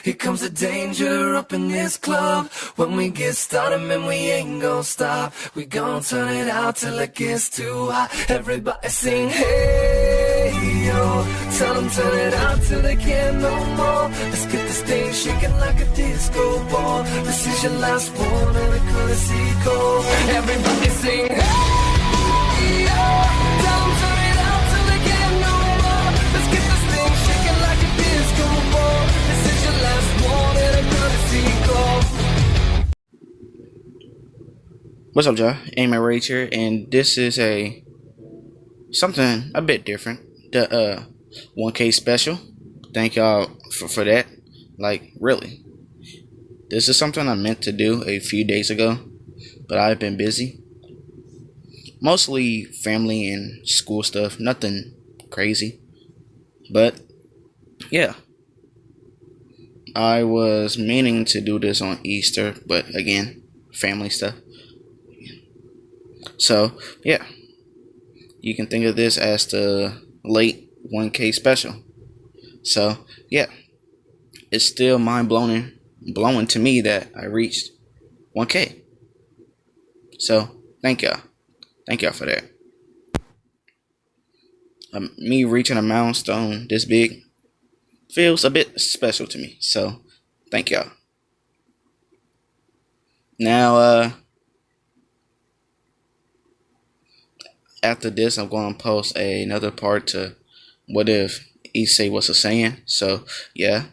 Here comes the danger up in this club. When we get started, man, we ain't gon' stop. We gon' turn it out till it gets too hot. Everybody sing, hey, yo. Tell them turn it out till they can't no more. Let's get this thing shaking like a disco ball. This is your last one and a courtesy call. Everybody sing, hey, yo. Tell them turn it out till they can't no more. Let's get this thing shaking like a disco ball. This is your last one and a courtesy call. What's up, y'all? Aim Rage here, and this is something a bit different. The 1K special. Thank y'all for that. Like, really. This is something I meant to do a few days ago, but I've been busy. Mostly family and school stuff, nothing crazy. But yeah. I was meaning to do this on Easter, but again, family stuff. So, yeah. You can think of this as the late 1K special. So, yeah. It's still blowing to me that I reached 1K. So, thank y'all. Thank y'all for that. Me reaching a milestone this big feels a bit special to me. So, thank y'all. Now, after this, I'm going to post another part to what if Issei was a saying. So, yeah.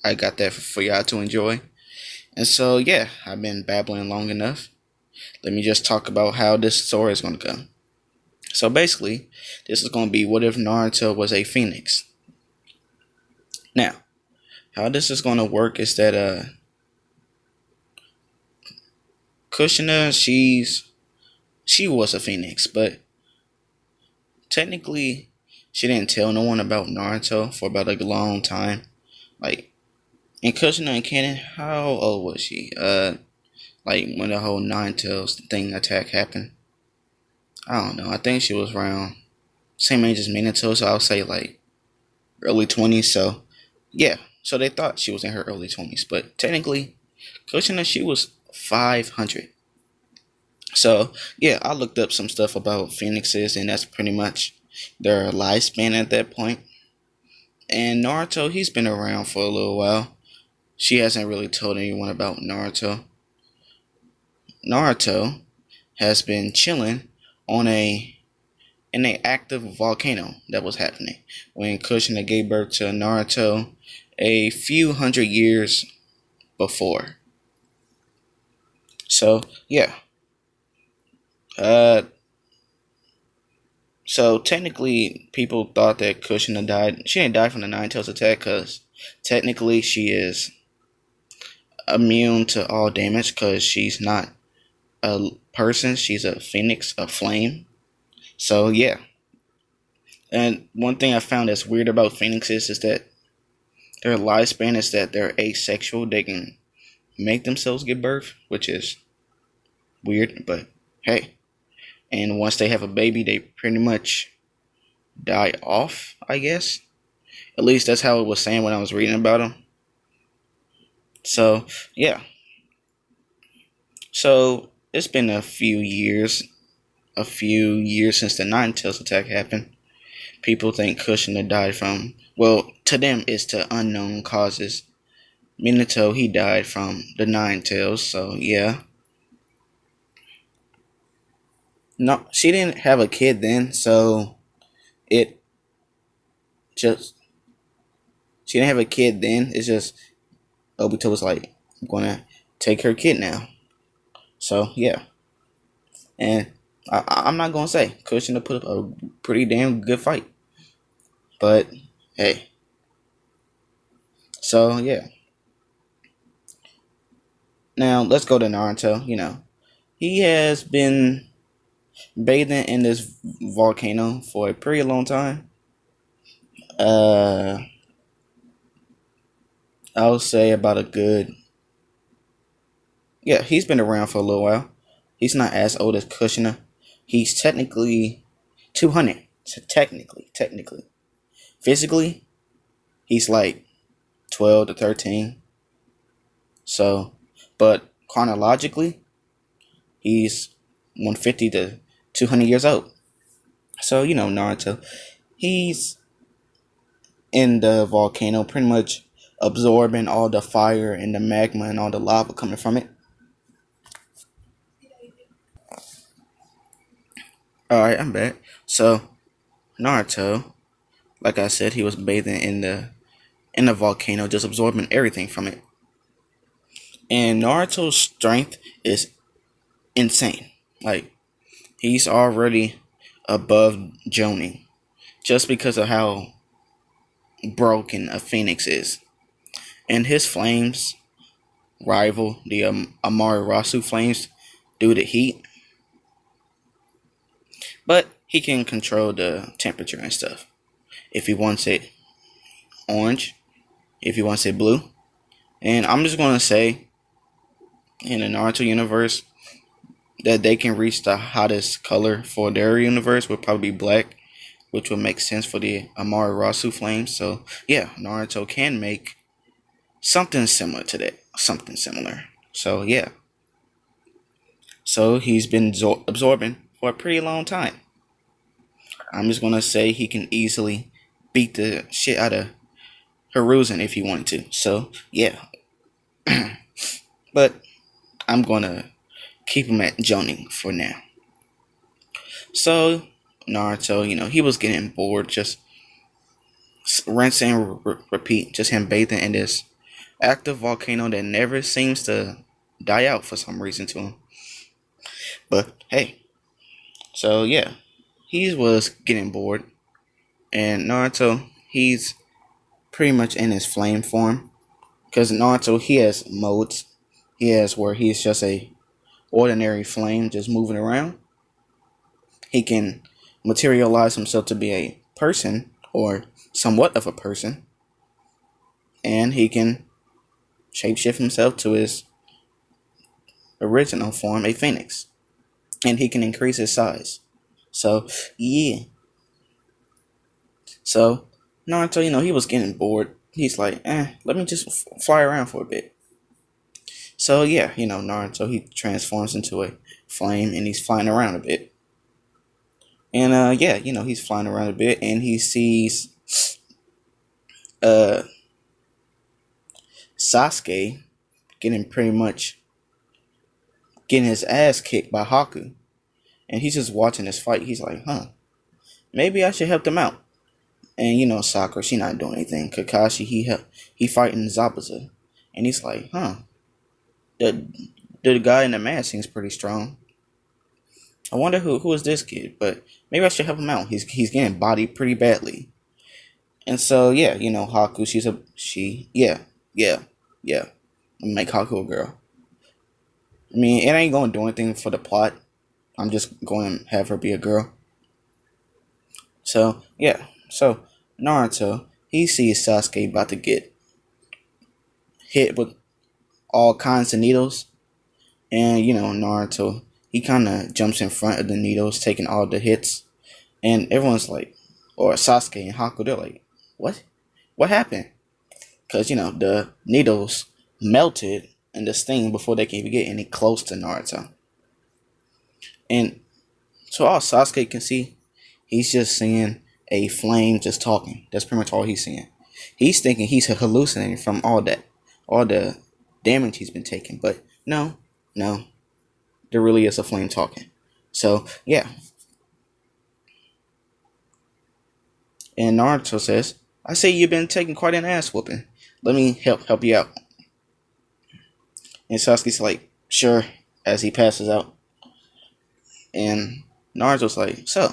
I got that for y'all to enjoy. And so, yeah. I've been babbling long enough. Let me just talk about how this story is going to go. So, basically, this is going to be what if Naruto was a phoenix. Now, how this is going to work is that, Kushina, she was a phoenix, but technically she didn't tell no one about Naruto for about a long time. Like, in Kushina and canon, how old was she? Like when the whole Nine Tails thing attack happened. I don't know. I think she was around same age as Minato, so I'll say like early 20s. So yeah, so they thought she was in her early 20s, but technically Kushina, she was 500. So, yeah, I looked up some stuff about phoenixes, and that's pretty much their lifespan at that point. And Naruto, he's been around for a little while. She hasn't really told anyone about Naruto. Naruto has been chilling in an active volcano that was happening when Kushina gave birth to Naruto a few hundred years before. So, yeah. So technically, people thought that Kushina died. She didn't die from the Nine Tails attack because technically she is immune to all damage because she's not a person. She's a phoenix, a flame. So yeah. And one thing I found that's weird about phoenixes is that their lifespan is that they're asexual. They can make themselves give birth, which is weird, but hey. And once they have a baby, they pretty much die off, I guess. At least that's how it was saying when I was reading about them. So, yeah. So, it's been a few years since the Nine Tails attack happened. People think Kushina died from, well, to them, it's to unknown causes. Minato, he died from the Nine Tails, so yeah. No, she didn't have a kid then, so she didn't have a kid then. It's just Obito was like, I'm gonna take her kid now. So yeah, and I'm not gonna say Kushina put up a pretty damn good fight, but hey. So yeah. Now let's go to Naruto. You know, he has been bathing in this volcano for a pretty long time. I would say about a good. Yeah, he's been around for a little while. He's not as old as Kushina. He's technically 200. So technically. Physically, he's like 12 to 13. So, but chronologically, he's 150 to 200 years old. So, Naruto, he's in the volcano, pretty much absorbing all the fire and the magma and all the lava coming from it. Alright, I'm back. So, Naruto, like I said, he was bathing in the volcano, just absorbing everything from it. And Naruto's strength is insane. Like, he's already above Jonin just because of how broken a phoenix is. And his flames rival the Amaterasu flames due to heat, but he can control the temperature and stuff. If he wants it orange, if he wants it blue. And I'm just going to say, in the Naruto universe, that they can reach the hottest color for their universe would probably be black, which would make sense for the Amaterasu flames. So yeah, Naruto can make something similar to that. Something similar. So yeah. So he's been absorbing for a pretty long time. I'm just gonna say he can easily beat the shit out of Hiruzen if he wanted to. So yeah. But I'm gonna keep him at Jonin for now. So Naruto, he was getting bored, just rinse and repeat, just him bathing in this active volcano that never seems to die out for some reason to him. But hey, so yeah, he was getting bored, and Naruto, he's pretty much in his flame form, because Naruto, he has modes. He has where he's just a ordinary flame just moving around. He can materialize himself to be a person or somewhat of a person, and he can shapeshift himself to his original form, a phoenix, and he can increase his size. So yeah, so Naruto, he was getting bored. He's like, let me just fly around for a bit. So yeah, Naruto, he transforms into a flame and he's flying around a bit. And yeah, he's flying around a bit and he sees uh Sasuke getting his ass kicked by Haku. And he's just watching this fight. He's like, maybe I should help them out. And Sakura, she not doing anything. Kakashi, he fighting Zabuza. And he's like, the guy in the mask seems pretty strong. I wonder who is this kid, but maybe I should help him out. He's getting bodied pretty badly. And so yeah, Haku, yeah. Make Haku a girl. I mean, it ain't gonna do anything for the plot. I'm just going to have her be a girl. So yeah, so Naruto, he sees Sasuke about to get hit with all kinds of needles, and Naruto, he kind of jumps in front of the needles, taking all the hits, and everyone's like, or Sasuke and Haku, they're like, what happened? Because the needles melted and the sting before they can even get any close to Naruto. And so all Sasuke can see, he's just seeing a flame just talking. That's pretty much all he's seeing. He's thinking he's hallucinating from all the damage he's been taking. But no, there really is a flame talking. So yeah. And Naruto says, I say you've been taking quite an ass whooping. Let me help you out. And Sasuke's like, sure, as he passes out. And Naruto's like, so,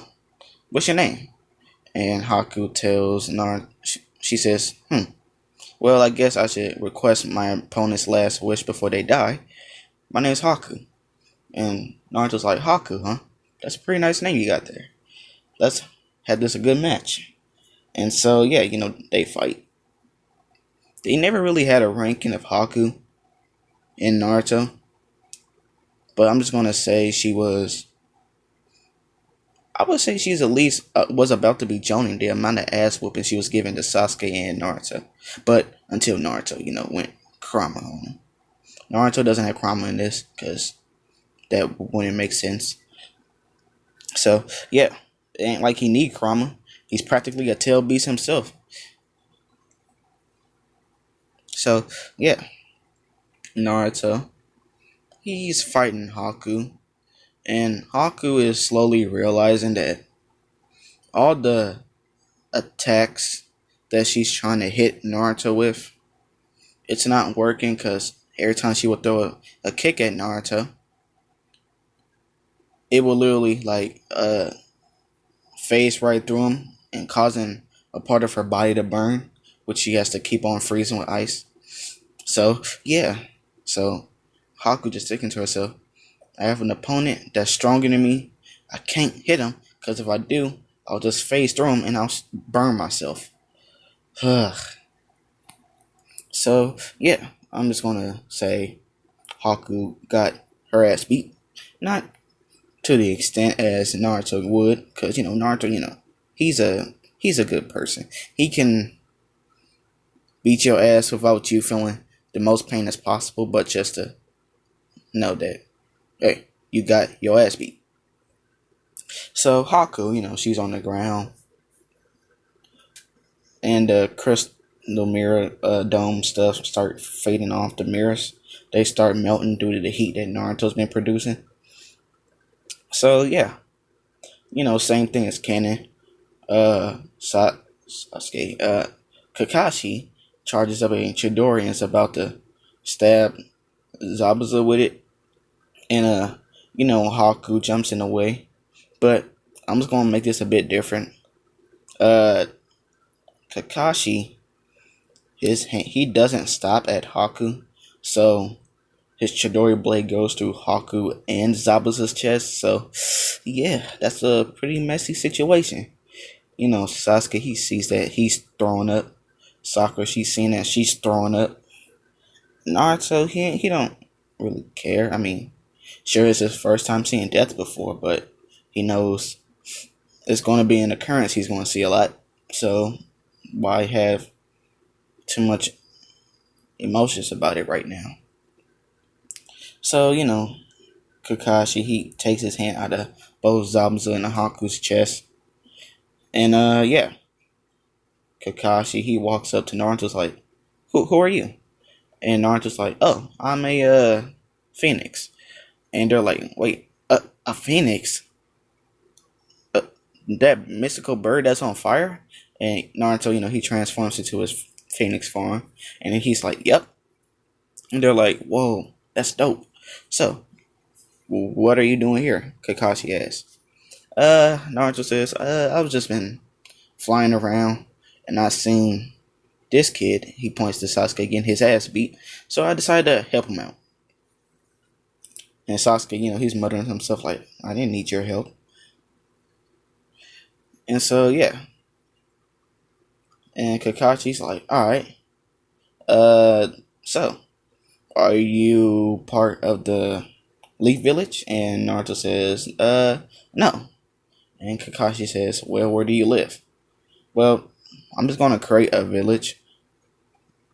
what's your name? And Haku tells Naruto, she says, well, I guess I should request my opponent's last wish before they die. My name's Haku. And Naruto's like, Haku, huh? That's a pretty nice name you got there. Let's have this a good match. And so, yeah, they fight. They never really had a ranking of Haku in Naruto. But I'm just going to say she was, I would say she's at least was about to be joining the amount of ass whooping she was giving to Sasuke and Naruto. But until Naruto, went Kurama on him. Naruto doesn't have Kurama in this because that wouldn't make sense. So yeah, it ain't like he need Kurama. He's practically a tail beast himself. So yeah, Naruto, he's fighting Haku, and Haku is slowly realizing that all the attacks that she's trying to hit Naruto with, it's not working because every time she would throw a kick at Naruto, it will literally like phase right through him and causing a part of her body to burn, which she has to keep on freezing with ice. So yeah, so Haku just thinking to herself, I have an opponent that's stronger than me. I can't hit him because if I do, I'll just phase through him and I'll burn myself. So yeah, I'm just gonna say Haku got her ass beat. Not to the extent as Naruto would, because Naruto, he's a good person. He can beat your ass without you feeling the most pain as possible, but just to know that, hey, you got your ass beat. So Haku, she's on the ground, and the crystal mirror dome stuff start fading off. The mirrors, they start melting due to the heat that Naruto's been producing. So yeah, same thing as canon. Sasuke, Kakashi charges up a Chidori and is about to stab Zabuza with it, and Haku jumps in the way. But I'm just gonna make this a bit different. Kakashi, he doesn't stop at Haku, so his Chidori blade goes through Haku and Zabuza's chest. So yeah, that's a pretty messy situation. Sasuke, he sees that he's throwing up. Sakura, she's seeing that she's throwing up. Naruto, he don't really care. I mean, sure, it's his first time seeing death before, but he knows it's going to be an occurrence he's going to see a lot. So why have too much emotions about it right now? So Kakashi, he takes his hand out of both Zabuza and Haku's chest, and yeah, Kakashi, he walks up to Naruto's like, who are you? And Naruto's like, oh, I'm a phoenix. And they're like, wait, a phoenix? That mystical bird that's on fire? And Naruto, he transforms into his phoenix form. And then he's like, yep. And they're like, whoa, that's dope. So, what are you doing here? Kakashi asks. Naruto says, I've just been flying around and I seen this kid, he points to Sasuke, getting his ass beat. So I decided to help him out. And Sasuke, he's muttering to himself like, I didn't need your help. And so, yeah. And Kakashi's like, alright. So, are you part of the Leaf Village? And Naruto says, no. And Kakashi says, well, where do you live? Well, I'm just gonna create a village.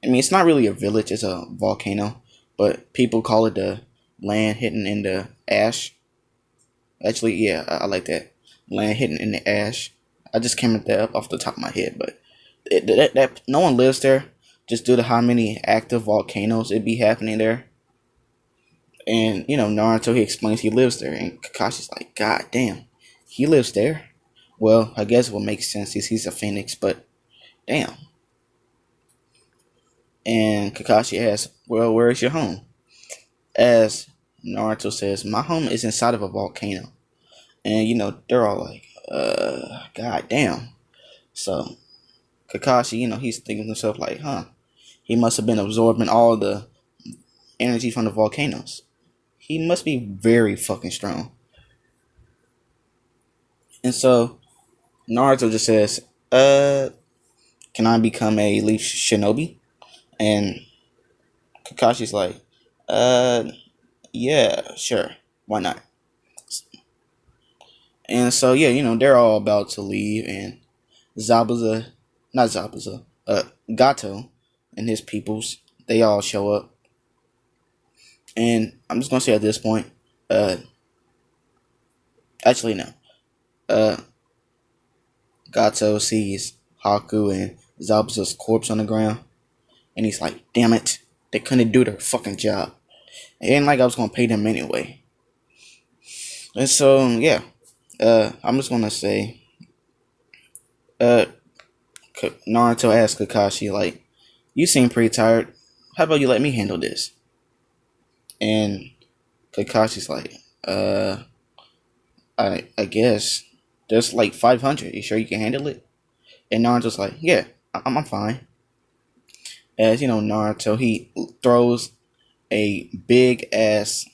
I mean, it's not really a village, it's a volcano. But people call it the land hidden in the ash. Actually, yeah, I like that. Land hidden in the ash. I just came at that up off the top of my head, but that no one lives there just due to how many active volcanoes it be happening there. And Naruto, he explains he lives there, and Kakashi's like, God damn, he lives there. Well, I guess it will make sense. He's a phoenix, but damn. And Kakashi asks, well, where is your home? As Naruto says, my home is inside of a volcano. And they're all like, god damn. So Kakashi, he's thinking to himself like, he must have been absorbing all the energy from the volcanoes. He must be very fucking strong. And so Naruto just says, can I become a Leaf Shinobi? And Kakashi's like, yeah, sure, why not? And so yeah, they're all about to leave, and Zabuza, not Zabuza, Gato and his peoples, they all show up. And I'm just gonna say at this point, uh, actually no, uh, Gato sees Haku and Zabuza's corpse on the ground, and he's like, "Damn it, they couldn't do their fucking job. It ain't like I was gonna pay them anyway." And so yeah, I'm just gonna say, uh, Naruto asked Kakashi like, "You seem pretty tired. How about you let me handle this?" And Kakashi's like, I guess there's like 500. You sure you can handle it?" And Naruto's like, "Yeah, I'm fine." As Naruto, he throws a big ass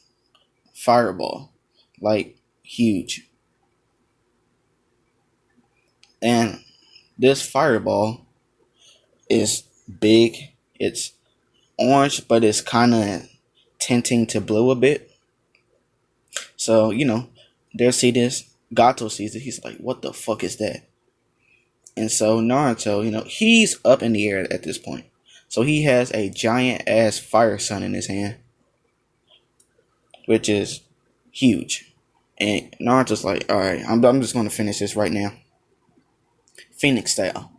fireball, like huge. And this fireball is big. It's orange, but it's kind of tinting to blue a bit. So, they'll see this. Gato sees it. He's like, "What the fuck is that?" And so Naruto, he's up in the air at this point. So he has a giant ass fire sun in his hand, which is huge. And Naruto's like, "All right, I'm just going to finish this right now. Phoenix style.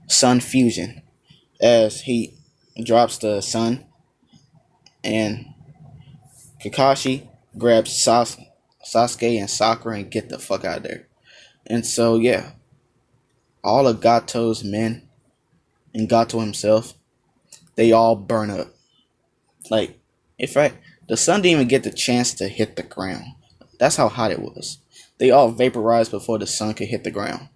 Sun fusion." As he drops the sun, and Kakashi grabs Sasuke and Sakura and get the fuck out of there. And so, yeah, all of Gato's men and Gato himself, they all burn up. Like, in fact, the sun didn't even get the chance to hit the ground. That's how hot it was. They all vaporized before the sun could hit the ground.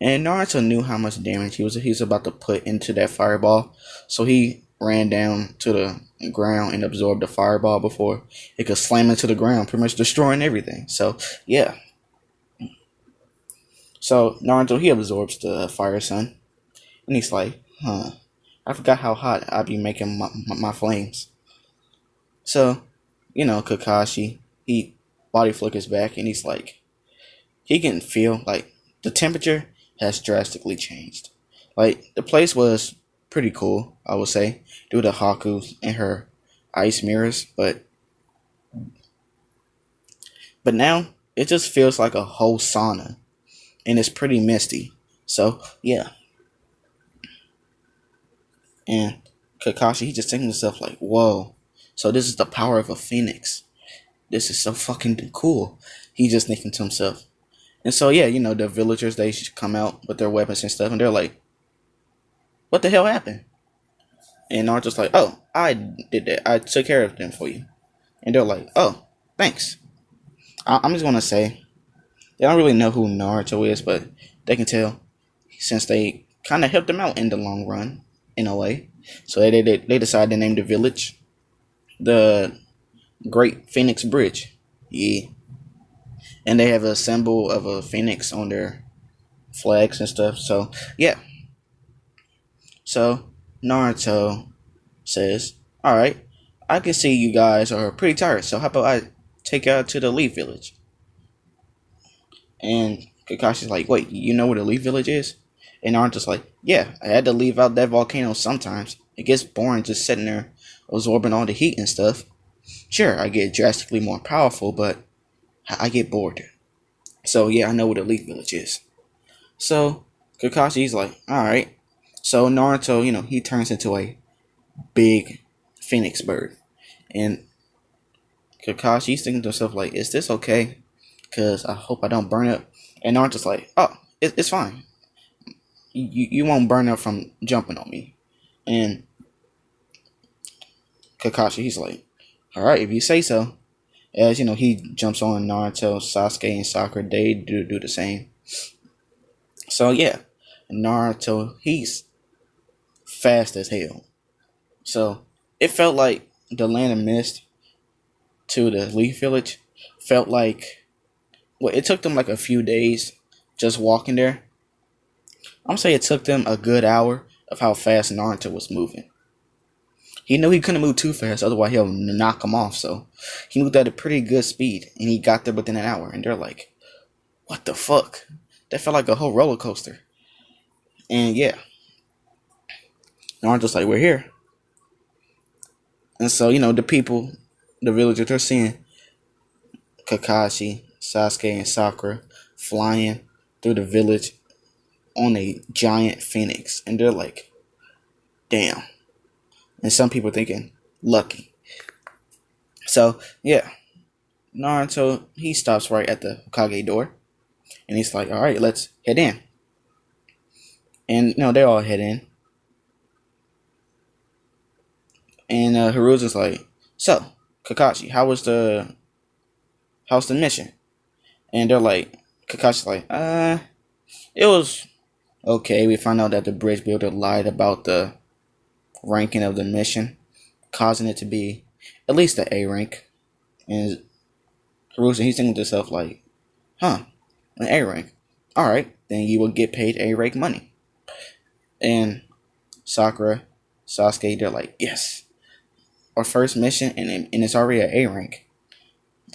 And Naruto knew how much damage he was about to put into that fireball, so he ran down to the ground and absorbed the fireball before it could slam into the ground, pretty much destroying everything. So yeah. So Naruto, he absorbs the fire sun, and he's like, I forgot how hot I'd be making my flames. So, Kakashi, he body flickers back, and he's like, he can feel like the temperature has drastically changed. Like, the place was pretty cool, I would say, due to Haku and her ice mirrors, but now it just feels like a whole sauna, and it's pretty misty. So yeah, and Kakashi, he just thinking to himself like, "Whoa, so this is the power of a phoenix. This is so fucking cool." He just thinking to himself. And so yeah, the villagers, they come out with their weapons and stuff, and they're like, "What the hell happened?" And Naruto's like, "Oh, I did that. I took care of them for you." And they're like, "Oh, thanks." I'm just gonna say, they don't really know who Naruto is, but they can tell since they kind of helped them out in the long run, in a way. So they decided to name the village the Great Phoenix Bridge. Yeah. And they have a symbol of a phoenix on their flags and stuff. So yeah. So Naruto says, "All right, I can see you guys are pretty tired. So how about I take you out to the Leaf Village?" And Kakashi's like, "Wait, you know where the Leaf Village is?" And Naruto's like, "Yeah, I had to leave out that volcano sometimes. It gets boring just sitting there absorbing all the heat and stuff. Sure, I get drastically more powerful, but I get bored. So yeah, I know where the Leaf Village is." So Kakashi's like, "Alright." So Naruto, he turns into a big phoenix bird. And Kakashi's thinking to himself like, "Is this okay? Because I hope I don't burn up." And Naruto's like, "Oh, it's fine. You won't burn up from jumping on me." And Kakashi, he's like, "Alright, if you say so." As he jumps on Naruto, Sasuke, and Sakura. They do the same. So yeah, Naruto, he's fast as hell. So it felt like the land of mist to the Leaf Village felt like, well, it took them like a few days just walking there. I'm saying it took them a good hour of how fast Naruto was moving. He knew he couldn't move too fast, otherwise he'll knock him off. So he moved at a pretty good speed, and he got there within an hour. And they're like, what the fuck? That felt like a whole roller coaster. And yeah, Naruto's like, we're here. And so, the people, the villagers, they're seeing Kakashi, Sasuke, and Sakura flying through the village on a giant phoenix. And they're like, damn. And some people thinking, lucky. So, yeah. Naruto, he stops right at the Hokage door. And he's like, alright, let's head in. And, they all head in. And Hiruzen's like, so, Kakashi, how's the mission? And they're like, Kakashi's like, it was okay. We found out that the bridge builder lied about the ranking of the mission, causing it to be at least an A rank. And Hiruzen, he's thinking to himself like, an A rank. Alright, then you will get paid A rank money. And Sakura, Sasuke, they're like, yes. Our first mission, and it's already an A rank.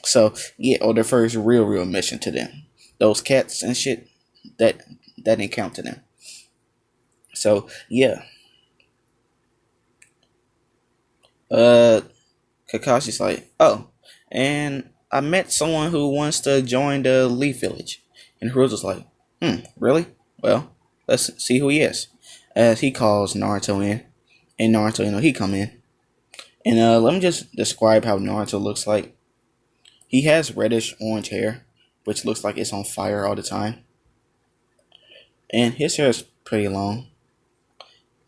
So, yeah, or their first real mission to them. Those cats and shit, that didn't count to them. So, yeah. Kakashi's like, oh, and I met someone who wants to join the Leaf Village. And Hiruzen's like, really? Well, let's see who he is. As he calls Naruto in. And Naruto, he come in. And let me just describe how Naruto looks like. He has reddish orange hair, which looks like it's on fire all the time. And his hair is pretty long.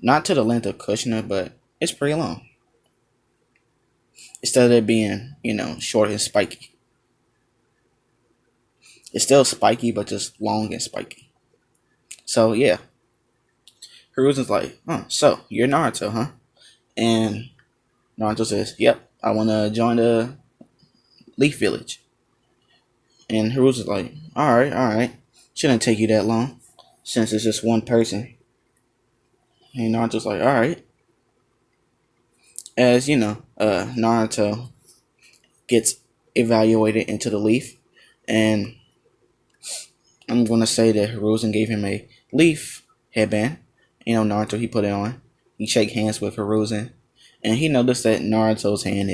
Not to the length of Kushner, but it's pretty long. Instead of it being, short and spiky. It's still spiky, but just long and spiky. So, yeah. Hiruzen's like, so, you're Naruto, huh? And Naruto says, yep, I want to join the Leaf Village. And Hiruzen's like, alright. Shouldn't take you that long, since it's just one person. And Naruto's like, alright. As, Naruto gets evaluated into the Leaf. And I'm going to say that Hiruzen gave him a Leaf headband. Naruto, he put it on. He shake hands with Hiruzen. And he noticed that Naruto's hand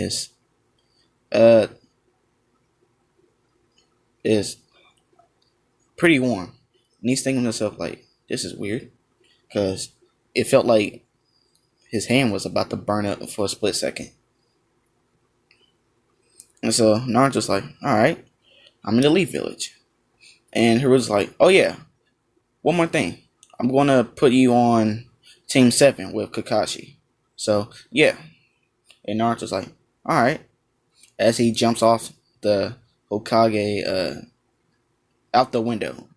is pretty warm. And he's thinking to himself like, this is weird. Because it felt like his hand was about to burn up for a split second. And so Naruto's like, alright, I'm in the Leaf Village. And Hiruzen's like, oh yeah, one more thing. I'm going to put you on Team 7 with Kakashi. So, yeah. And Naruto's like, alright. As he jumps off the Hokage out the window,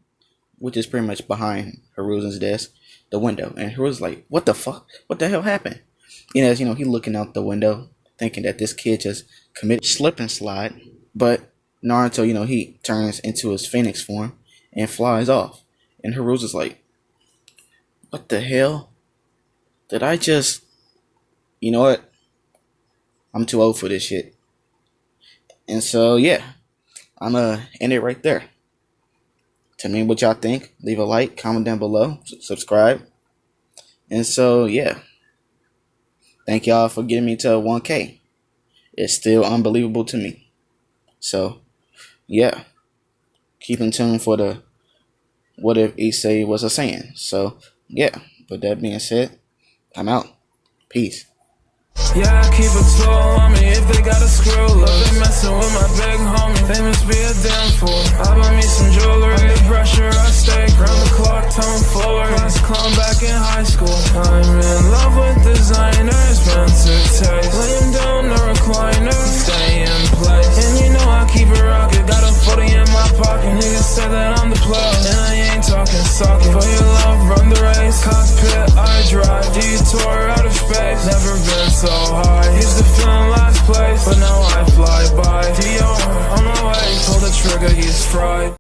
which is pretty much behind Hiruzen's desk, the window. And Hiruzen's like, what the fuck? What the hell happened? As he looking out the window, thinking that this kid just committed slip and slide. But Naruto, he turns into his Phoenix form and flies off. And Hiruzen's like, what the hell? Did I just... You know what? I'm too old for this shit. And so, yeah. I'm going to end it right there. Tell me what y'all think. Leave a like, comment down below, subscribe. And so, yeah. Thank y'all for getting me to 1K. It's still unbelievable to me. So, yeah. Keep in tune for the What If Issei Was a Saiyan. So, yeah. With that being said, I'm out. Peace. Yeah, I keep it slow on me if they got a screw loose. They messing with my big homie, they must be a damn fool. I buy me some jewelry, under pressure I stay round the clock, tone fuller. Class clown back in high school. I'm in love with designers, Spencer taste. Laying down the recliner, stay in place. And I keep it rockin', got a 40 in my pocket. Niggas say that I'm the plug, and I ain't talking socket. For your love, run the race. Cockpit, I drive, detour out of space. Never been so high, used to feel in last place, but now I fly by. Dior, on my way, pull the trigger, he's fried.